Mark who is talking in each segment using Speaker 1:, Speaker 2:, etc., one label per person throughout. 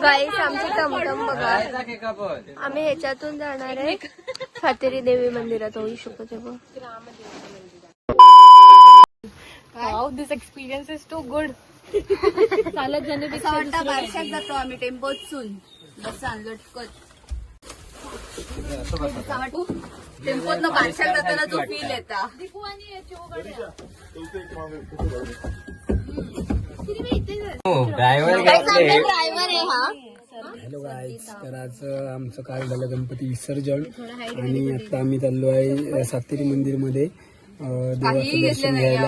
Speaker 1: गाईस आमची टमटम बघा. आम्ही ह्याच्यातून जाणार आहे सातेरी देवी मंदिरात. होऊ शकतो तेव्हा.
Speaker 2: Wow, this experience is too good. चालत जाण्यापेक्षा बारशात जातो आम्ही टेम्पोतून. बस लटकत टेम्पोत न बारशात जाताना जो फील येता.
Speaker 1: ड्रायव्हर आहे हा.
Speaker 3: हॅलो गाईज, तर आज आमचं काल झालं गणपती विसर्जन आणि आता आम्ही चाललो आहे सातेरी मंदिर मध्ये देवाचं दर्शन घ्यायला.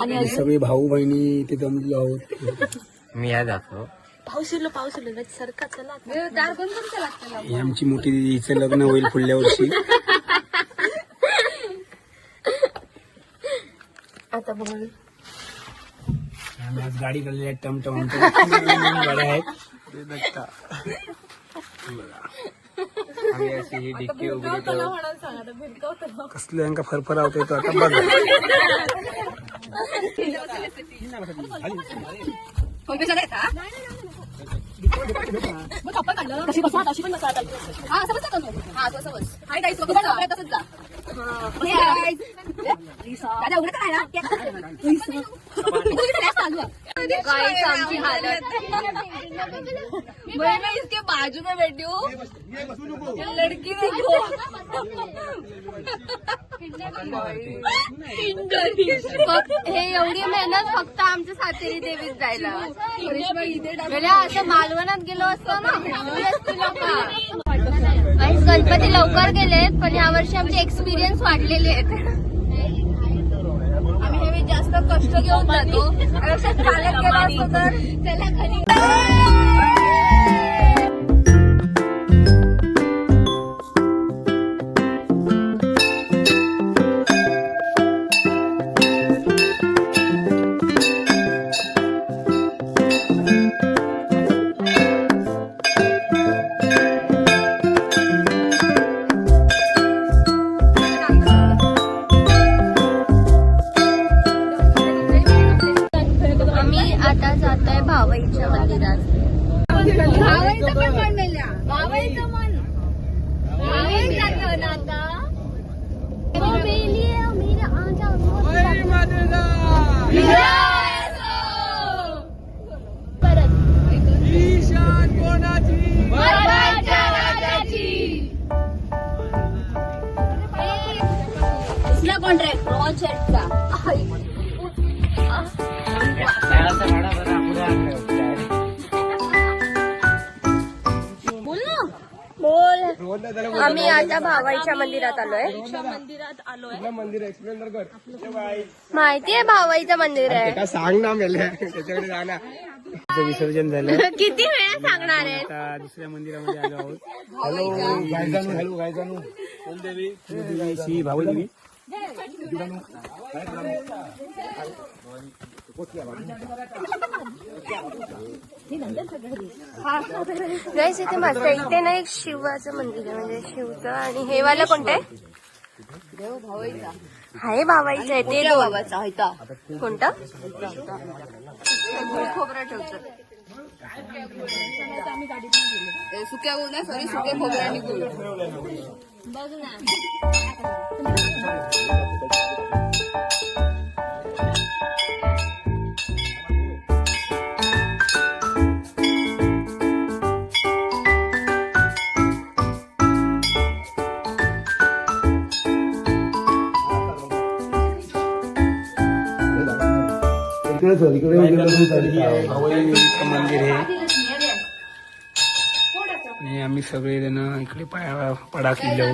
Speaker 3: आणि सगळे भाऊ बहिणी इथे जमलेलो आहोत.
Speaker 4: मी या जातो.
Speaker 1: पाऊस येलो सरका चला.
Speaker 3: ही आमची मोठी दिदी, हिचं लग्न होईल पुढल्या वर्षी.
Speaker 1: आता बघा
Speaker 3: आम्ही आज गाडी काढलेली आहे टमटम. गाड्या आहेत.
Speaker 4: आम्ही अशी ही डिक्की उघडी ठेवू.
Speaker 3: कसलं यांका फरफरा होत येतो आता बघा.
Speaker 1: गाईस आमची हालत.
Speaker 2: मैं इसके बाजू में बैठी हूँ, लड़की देखो.
Speaker 1: हे एवढी मेहनत फक्त आमच्या सातेरी देवीत जायला. गेल्या असं मालवणात गेलो असतो ना. गणपती लवकर गेलेत पण यावर्षी आमचे एक्सपिरियन्स वाढलेले आहेत.
Speaker 2: आम्ही हे जास्त कष्ट घेऊन जातो. चालत गेलो असतो तर त्याला घरी
Speaker 1: भावाईच्या मंदिरात.
Speaker 2: भावाईचं पण मन मेल्या. भावाईचं मन भावाई जातं ना आता.
Speaker 3: ईशान कोणाची?
Speaker 2: दुसरा कॉन्ट्रॅक्ट रॉन शर्टचा.
Speaker 1: आम्ही आता भावाईच्या मंदिरात आलोय.
Speaker 3: मंदिर एक्सप्लेन कर.
Speaker 1: माहितीये भावाईचं मंदिर आहे.
Speaker 3: सांग ना मेल्या त्याच्याकडे जाणार. विसर्जन झालं.
Speaker 1: किती वेळा सांगणार आहे.
Speaker 3: आता दुसऱ्या मंदिरामध्ये आलो आहोत. हॅलो गायजानू. हॅलो गायजानू. कुलदेवी श्री भाऊदेवी.
Speaker 1: गाईस इथे मस्त आहे. इथे ना एक शिवाचं मंदिर आहे म्हणजे शिवचं. आणि हे वाला कोणतं आहे? हाय भावाईचं आहे ते.
Speaker 2: बाबाचा होता
Speaker 1: कोणतं?
Speaker 2: खोबरं ठेवतो. सुक्या गुळ ना सॉरी सुक्या खोबऱ्याने गुळ. बघ ना
Speaker 3: भाऊचं मंदिर आहे. आणि आम्ही सगळे जण इकडे पाया पडा किल्लो.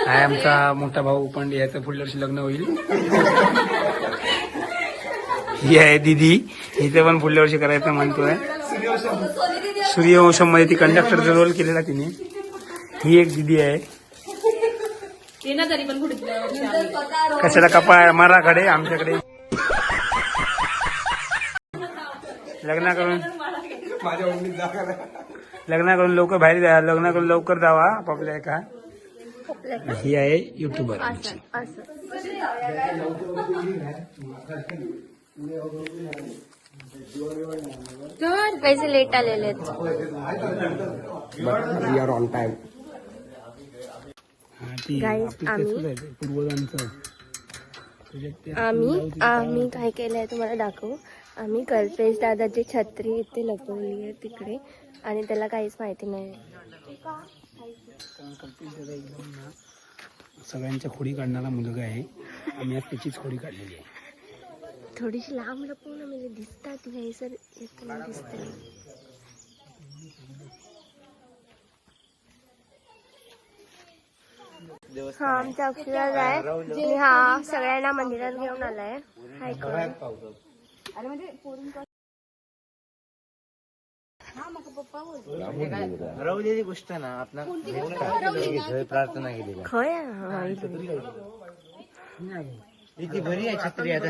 Speaker 3: हाय आमचा मोठा भाऊ पण याचं पुढल्या वर्षी लग्न होईल. ही आहे दिदी, हिचं पण पुढल्या वर्षी करायचं म्हणतोय. सूर्यवंशम मध्ये ती कंडक्टरचा रोल केलेला तिने. ही एक दिदी आहे. कशाला कपाळ मराकडे आमच्याकडे लग्न करून लवकर बाहेर जा. लग्न करून लवकर जावा आपापल्या. एका ही आहे युट्यूबर.
Speaker 1: पैसे लेट आलेले आहेत.
Speaker 3: We are on time.
Speaker 1: Guys, आम्ही काय केलंय तुम्हाला दाखवू. आम्ही कल्पेश दादाची छत्री इथे लपवली आहे तिकडे आणि त्याला काहीच माहिती नाही.
Speaker 3: कल्पेश दादा एकदम ना सगळ्यांच्या खोडी काढणारा मुलगा आहे. आम्ही आज त्याचीच खोडी काढलेली आहे.
Speaker 1: थोडीशी लांब लपवू ना म्हणजे दिसतात नाही सर येताना दिसते. हा आमचा अक्षराज आहे. हा सगळ्यांना मंदिरात घेऊन आलाय. हाय करून
Speaker 4: हरवलेली गोष्ट ना आपण प्रार्थना केली
Speaker 1: खय
Speaker 4: ती बरी आहे छत्री. आता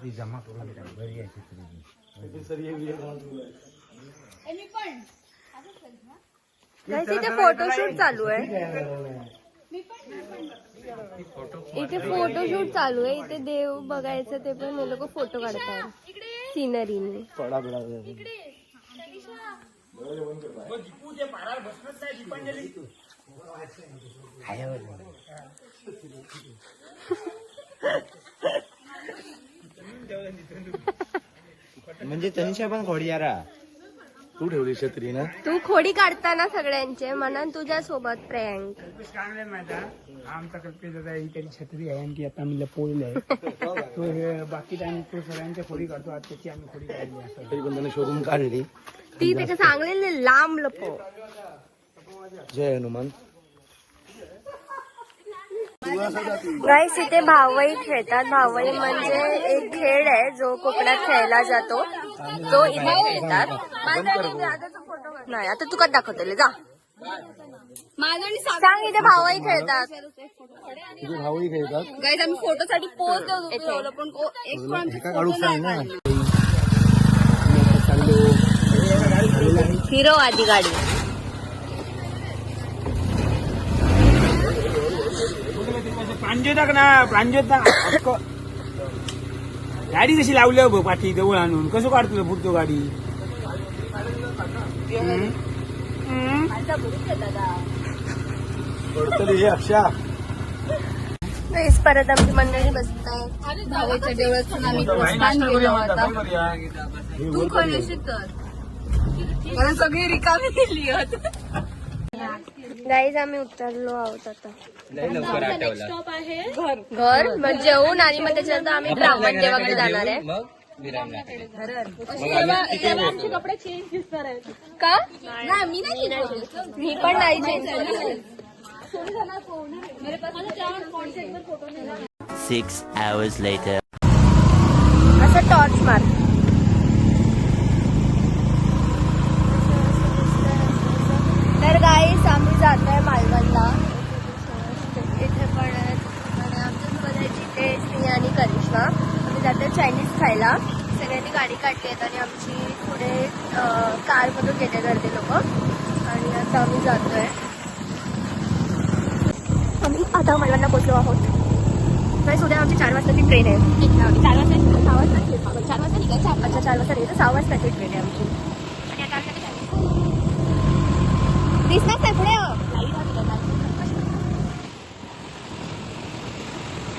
Speaker 4: ती जमा करून बरी आहे छत्री.
Speaker 1: इथे फोटोशूट चालू आहे. इथे फोटोशूट चालू आहे. इथे देव बघायचं ते पण हे लोक फोटो काढतात सिनरीने.
Speaker 4: म्हणजे तनिषा पण खोडयारा तू ठेवली छत्री ना.
Speaker 1: तू खोडी काढताना सगळ्यांचे म्हणून तुझ्या सोबत प्रँक.
Speaker 3: आमचा कल्पेश दादा ही त्याची छत्री आहे आणि ती आता आम्ही लपवलेली आहे. तो हे बाकी टाइम तो सगळ्यांच्या खोडी काढतो. आज त्याची आम्ही खोडी काढली असं तरी पण त्याने शोधून काढली.
Speaker 1: ती त्याच्या सांगलेले लांब लपव.
Speaker 4: जय हनुमान.
Speaker 1: गाईस इथे भावई खेळतात. भावई म्हणजे एक खेळ आहे जो कोकणात खेळला जातो. तो इथे खेळतात. नाही आता तू कधी दाखवतेले जा सांग. इथे भावई खेळतात.
Speaker 3: भाऊही खेळतात.
Speaker 2: गाईज आम्ही फोटोसाठी पोज देतो पण एक पण आमची photo नाही काढली.
Speaker 1: हिरो आधी गाडी.
Speaker 3: प्रांजोताक ना प्रांजोताक गाडी कशी लावल्या बघ पाठी जवळ आणून कसं काढतो पुढतो गाडी.
Speaker 1: परत आमची मंडळी बसताय.
Speaker 2: भावाच्या देवळातून आम्ही प्रस्थान केलं होता. तू खरेशी तर कारण सगळी रिकामी केली होत.
Speaker 1: गाईज आम्ही उतरलो आहोत आता.
Speaker 4: लवकर आठवला.
Speaker 1: घर मग जेवून आणि मग त्याच्यानंतर आम्ही ब्राह्मण देवाकडे जाणार आहे.
Speaker 4: मग विरामला
Speaker 2: आमचे कपडे चेंज दिसणार आहेत
Speaker 1: का
Speaker 2: नाही मी नाही
Speaker 1: मी पण नाही चेंज केलं.
Speaker 5: 6 hours later.
Speaker 1: असं टॉर्च मार. तर गाईस आम्ही जातोय मालवणला. इथे पण आमच्यासोबत आहे जितेश, मी आणि करिश्मा. आम्ही जातोय चायनीज खायला. सगळ्यांनी गाडी काढली आहेत आणि आमची पुढे कारमधून गेले गर्दी लोक आणि आता आम्ही जातोय. आम्ही आता मालवणला पोहोचलो आहोत. गाईस उद्या आमची 4 वाजताची ट्रेन आहे. 4 वाजता 6 वाजता 4 वाजता निघायचं. अच्छा 4 वाजता निघायचं. 6 वाजताची ट्रेन आहे आमची. आणि आता आमच्या दिसणार नाही पुढे.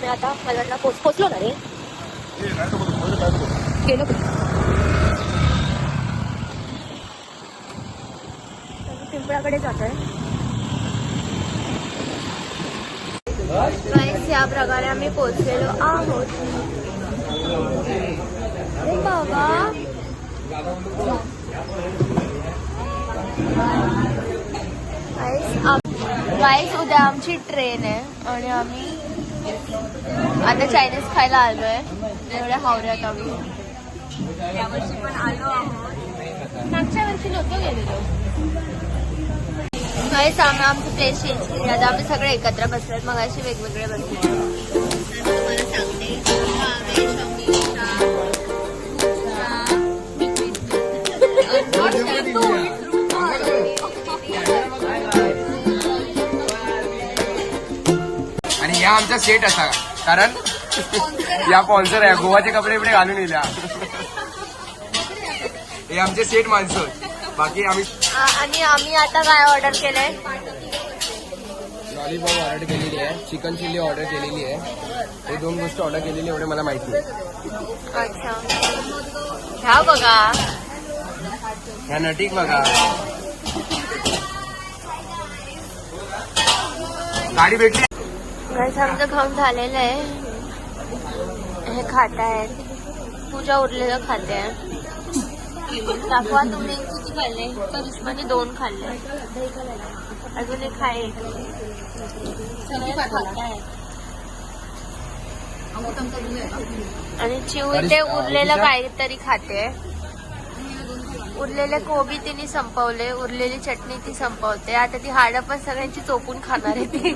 Speaker 1: मी आता मालवणला पोहोचलो ना रे. गेलो पिंपळाकडे जातोय. या प्रकारे आम्ही पोहोचलेलो आहोत. बाबा गाईस उद्या आमची ट्रेन आहे आणि आम्ही आता चायनीज खायला आलोय. एवढ्या हावऱ्यात आम्ही यावर्षी पण आलो आहोत. मागच्या वर्षी नव्हतो गेलेलो. गाईस आम्ही आमची प्लेस चेंज केली. आता आम्ही सगळे एकत्र बसलोय. मग अशी वेगवेगळे बसले. तुम्हाला सांगते
Speaker 6: आणि ह्या आमचा सेट असा कारण या स्पॉन्सर आहे, गोवाचे कपडे बिपडे घालून येल्या. हे आमचे सेट माणसं. बाकी आम्ही
Speaker 1: आणि आम्ही आता काय ऑर्डर केलंय?
Speaker 6: लॉलीपॉप ऑर्डर केलेली आहे, चिकन चिल्ली ऑर्डर केलेली आहे. हे 2 गोष्टी ऑर्डर केलेली एवढे मला माहिती आहे.
Speaker 1: अच्छा, ह्या बघा,
Speaker 6: ह्या नटीक बघा, गाडी भेटली.
Speaker 1: गाईस आमचं खाऊन झालेलं आहे. हे खात आहेत, पूजा उरलेलं खाते आहे. दाखवा तुम्ही किती खाल्ले? करिश्माने 2 खाल्ले, अजून एक आहे. आणि चिव इथे उरलेलं काहीतरी खाते. उरलेले कोबी तिने संपवले, उरलेली चटणी ती संपवते. आता ती हाडं पण सगळ्यांची चोपून खाणार आहे ती.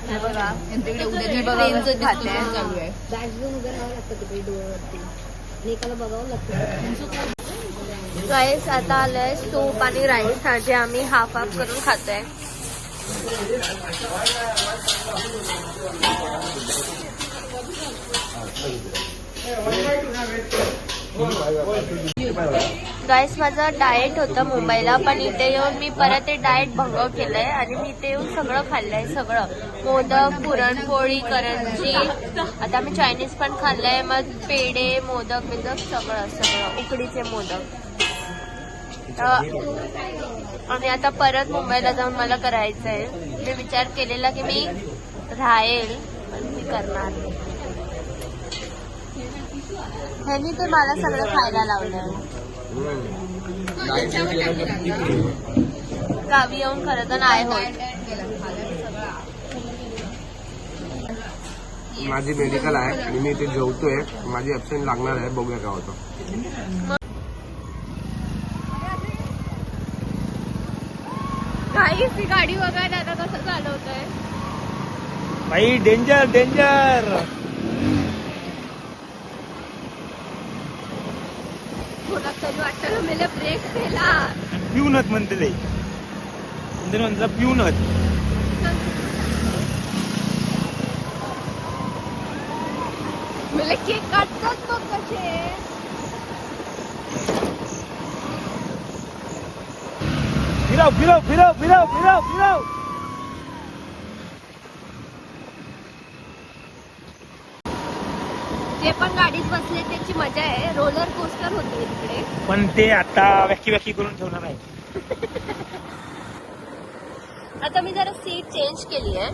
Speaker 1: हे बघा, प्रेमचं खाते. गाईस आता आलंय सूप आणि राईस, जे आम्ही हाफ हाफ करून खातोय. गाईस माझं डाएट होतं मुंबईला, पण इथे येऊन मी परत ते डाएट भंग केलंय आणि मी इथे येऊन सगळं खाल्लंय. सगळं मोदक, पुरणपोळी, करंजी, आता मी चायनीज पण खाल्लंय. मग पेढे, मोदक बिदक सगळं सगळं, उकडीचे मोदक. आणि आता परत मुंबईला जाऊन मला करायचंय. मी विचार केलेला की मी राहील, पण मी करणार नाही. ह्यांनी ते मला सगळं खायला लावलं. गावी येऊन खरं तर नाही होत.
Speaker 6: माझी मेडिकल आहे आणि मी इथे जेवतोय. माझी ऍब्सेंट लागणार आहे, बघूया काय होतं.
Speaker 1: काही गाडी बघा दादा कसं चालवतोय.
Speaker 4: भाई डेंजर डेंजर.
Speaker 1: थोडा तरी वाटतं मला ब्रेक केला.
Speaker 4: पिऊनच म्हणते ते म्हणलं पिऊनच.
Speaker 1: मला केक काढतात बघ कसे.
Speaker 4: फिरव फिरव फिरव फिरव फिरव फिरव.
Speaker 1: जे पण गाडीत बसले त्याची मजा आहे. रोलर कोस्टर होते तिकडे.
Speaker 4: पण ते आता व्याकी करून ठेवणार आहे.
Speaker 1: आता मी जरा सीट चेंज केली आहे.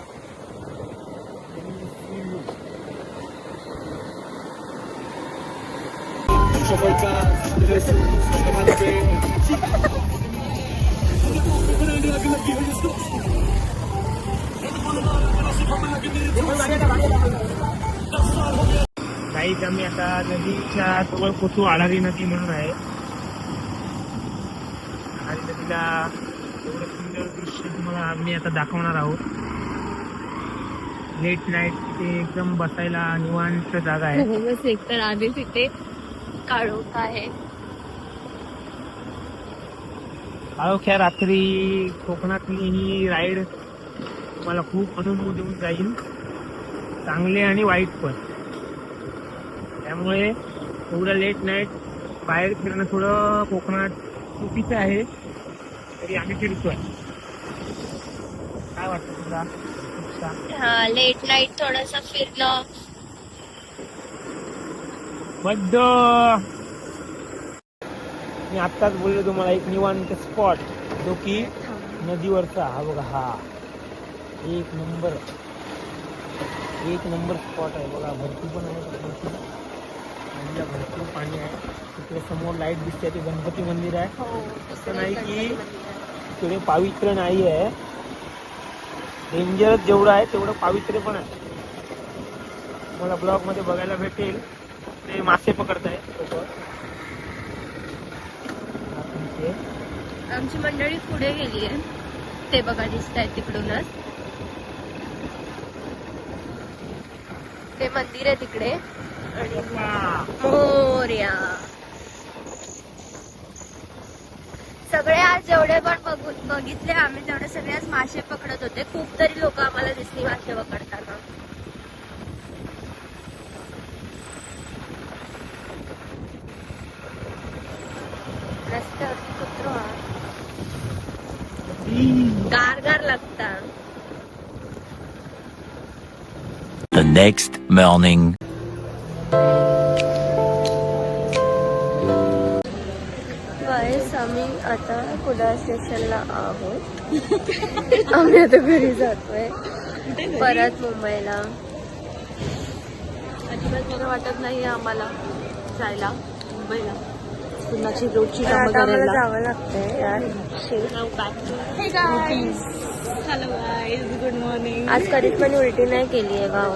Speaker 4: काहीच आम्ही आता नदीच्या जवळ पोचू. आळारी नदी म्हणून आहे. आळारी नदीला एवढं सुंदर दृश्य तुम्हाला आम्ही आता दाखवणार आहोत. लेट नाईट तिथे एकदम बसायला निवांत जागा आहे.
Speaker 1: बस एक तर आधीच इथे काढूक आहे.
Speaker 4: अवघ्या रात्री कोकणातली ही राईड तुम्हाला खूप अनुभव देऊन जाईल, चांगले आणि वाईट पण. त्यामुळे एवढं लेट नाईट बाहेर फिरणं थोडं कोकणात चुकीचं आहे, तरी आम्ही फिरतोय. काय वाटतं तुला?
Speaker 1: हा, लेट नाईट थोडस फिरलं.
Speaker 4: बद्द मी आत्ताच बोललो तुम्हाला एक निवांत स्पॉट, जो की नदीवरचा. हा बघा, हा एक नंबर स्पॉट आहे बघा. भरती पण आहे, नदीला भरपूर पाणी आहे. तिकडे समोर लाईट दिसते, ते गणपती मंदिर आहे. असं नाही की तिकडे पावित्र्य नाही आहे. डेंजर जेवढं आहे तेवढं पावित्र्य पण आहे. मला ब्लॉग मध्ये बघायला भेटेल. ते मासे पकडताय लोक.
Speaker 1: आमची मंडळी पुढे गेली आहे, ते बघा दिसत आहे तिकडूनच. ते मंदिर आहे तिकडे. आणि मोरया सगळे आज जेवढे पण बघितले आम्ही तेवढे सगळे आज मासे पकडत होते. खूप तरी लोक आम्हाला दिसली मासे पकडताना. रस्त्यावरती कुत्रो गार गार लागतात.
Speaker 5: The next morning.
Speaker 1: गाईस आम्ही आता कुडाळ स्टेशनला आहोत. आम्ही आता घरी जातोय परत मुंबईला.
Speaker 2: अजिबात बरं वाटत नाही आम्हाला जायला मुंबईला. पुन्हाची रोजची
Speaker 1: पण
Speaker 2: कामं
Speaker 1: आता आम्हाला
Speaker 2: करायला.
Speaker 1: जावं लागतंय यार.
Speaker 2: Hello guys, good morning.
Speaker 1: आज कधीच पण उलटी नाही केली आहे गाव.